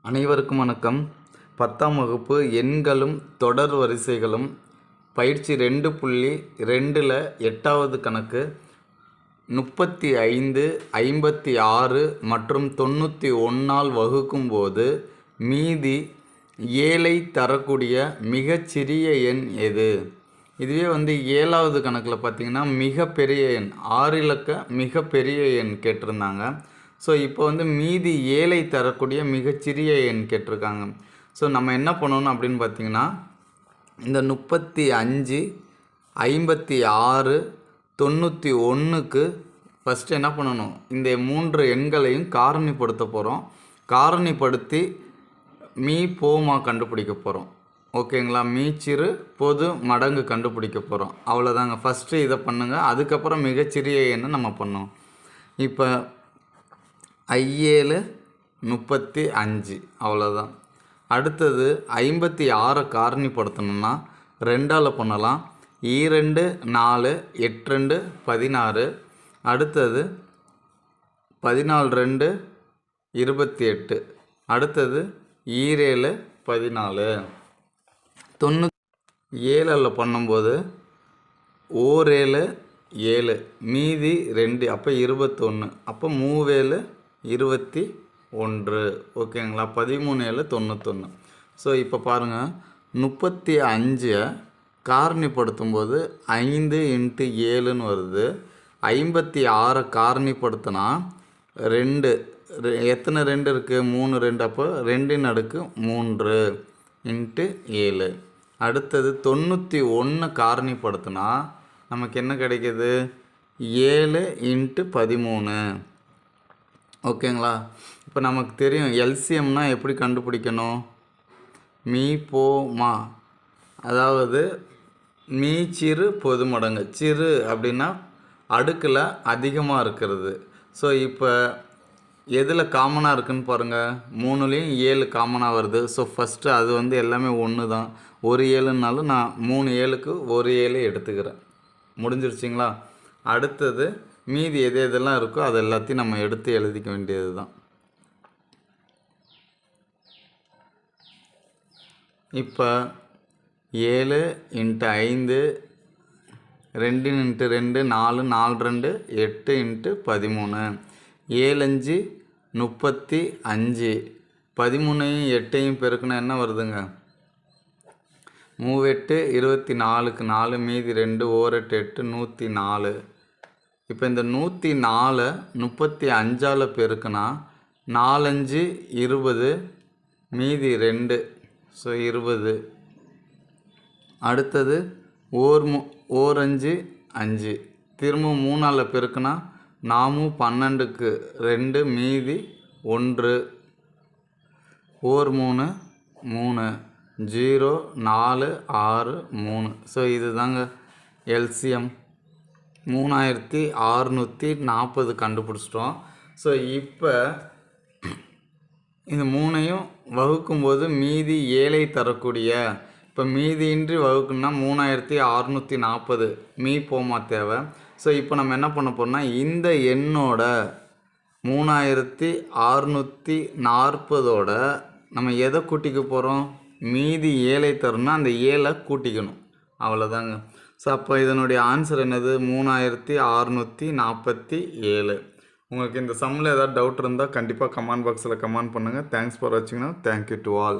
அனைவருக்கும் வணக்கம். 10ஆம் வகுப்பு எண்களும் தொடர் வரிசைகளும் பயிற்சி 2.2ல் 8வது கணக்கு 35, 56 மற்றும் 91ஆல் வகுக்கும்போது மீதி 7ஐ தரக்கூடிய மிகச்சிறிய எண் எது? இதுவே 7வது கணக்கில் பார்த்திங்கன்னா மிகப்பெரிய எண் 6 இலக்க மிகப்பெரிய எண் கேட்டிருந்தாங்க. ஸோ இப்போ மீதி 7ஐ தரக்கூடிய மிகச்சிறிய எண் கேட்டிருக்காங்க. ஸோ நம்ம என்ன பண்ணணும் அப்படின்னு பார்த்திங்கன்னா, இந்த 35, 56, 91க்கு ஃபஸ்ட்டு என்ன பண்ணணும், இந்த 3 எண்களையும் காரணிப்படுத்த போகிறோம். காரணிப்படுத்தி மீ போமா கண்டுபிடிக்க போகிறோம். ஓகேங்களா? மீச்சிறு பொது மடங்கு கண்டுபிடிக்க போகிறோம். அவ்வளோதாங்க. ஃபஸ்ட்டு இதை பண்ணுங்கள். அதுக்கப்புறம் மிகச்சிறிய எண்ணை நம்ம பண்ணோம். இப்போ 7 35 அவ்வளோதான். அடுத்தது 56 காரணிப்படுத்தணும்னா 2ஆல் பண்ணலாம். 2 4 8 2 16. அடுத்தது 14 2 28. அடுத்தது 7 14. 97 பண்ணும்போது 7 7 மீதி 2 அப்போ 21. அப்போ 3 21. ஓகேங்களா? 13 91. ஸோ இப்போ பாருங்கள், 35 காரணிப்படுத்தும் போது 5 × 7ன்னு வருது. 56 காரணிப்படுத்தினா 2 எத்தனை 2 இருக்குது? 3 2. அப்போ 2 அடுக்கு 3 × 7. அடுத்தது 91 காரணிப்படுத்தினா நமக்கு என்ன கிடைக்கிது? 7 × 13. ஓகேங்களா? இப்போ நமக்கு தெரியும் எல்சிஎம்னா எப்படி கண்டுபிடிக்கணும். மீ போ மா, அதாவது மீ சிறு பொது மடங்கு. சிறு அப்படின்னா அடுக்கில் அதிகமாக இருக்கிறது. ஸோ இப்போ எதில் காமனாக இருக்குதுன்னு பாருங்கள். 3லேயும் 7 காமனாக வருது. ஸோ ஃபஸ்ட்டு அது எல்லாமே ஒன்று தான். ஒரு 7னாலும் நான் 3 7க்கு ஒரு 7 எடுத்துக்கிறேன். முடிஞ்சிருச்சிங்களா? அடுத்தது மீதி எதெல்லாம் இருக்கோ அது எல்லாத்தையும் நம்ம எடுத்து எழுதிக்க வேண்டியது தான். இப்போ 7 × 5 2 × 2 4 4 2 8 × 13. 7 5 35. 13ஐயும் 8ஐயும் பெருக்குனா என்ன வருதுங்க? 3 8 24க்கு 4 மீதி 2 1 8 8 104. இப்போ இந்த 104 35ஆல் பெருக்குனா 4 5 20 மீதி 2. ஸோ 20. அடுத்தது 1 5 5 திரும்ப 3ஆல் பெருக்குனா 4 12க்கு 2 மீதி 1. 3 3 0 4 6 3. ஸோ இது தாங்க எல்சிஎம். 3640 கண்டுபிடிச்சிட்டோம். ஸோ இப்போ இந்த 3ஐயும் வகுக்கும்போது மீதி 7ஐ தரக்கூடிய, இப்போ மீதியின்றி வகுக்குன்னா 3640 மீ போமா தேவை. ஸோ இப்போ நம்ம என்ன பண்ண போகிறோம்னா, இந்த எண்ணோட 3640ஓட நம்ம எதை கூட்டிக்க போகிறோம்? மீதி 7ஐ தரணும்னா அந்த 7ஐ கூட்டிக்கணும். அவ்வளோதாங்க. ஸோ அப்போ இதனுடைய ஆன்சர் என்னது? 3647. உங்களுக்கு இந்த சம்மில் ஏதாவது டவுட் இருந்தால் கண்டிப்பாக கமெண்ட் பாக்ஸில் கமெண்ட் பண்ணுங்கள். தேங்க்ஸ் ஃபார் வாட்சிங்னா. Thank you to all.